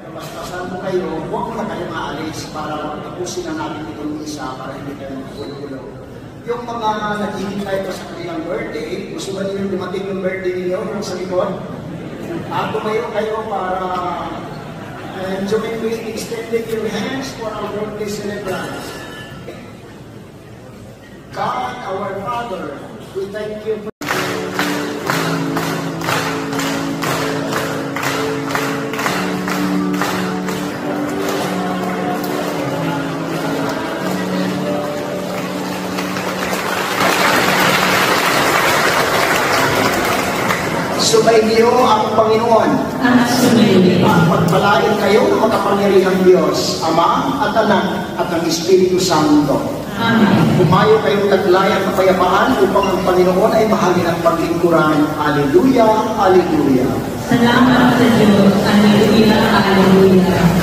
Pastasan mo kayo, huwag mo na kayo maalis para tapusin na natin itong isa para hindi kayo magkulo-kulo. Yung mga naghihintay pa sa kanilang birthday, gusto ba niyo dumating yung birthday ninyo yung sa likod? At tumayo kayo para join with extending your hands for our birthday celebrants. God, our Father, we thank you for sumainyo ang Panginoon. At pagpalain kayo ng makapangyarihang Diyos, Ama at Anak at ang Espiritu Santo. Amen. Humayo kayong taglay at kapayapaan upang ang Panginoon ay mahalin ang paglingkuran. Alleluia, Alleluia. Salamat sa Diyos. Alleluia, Alleluia.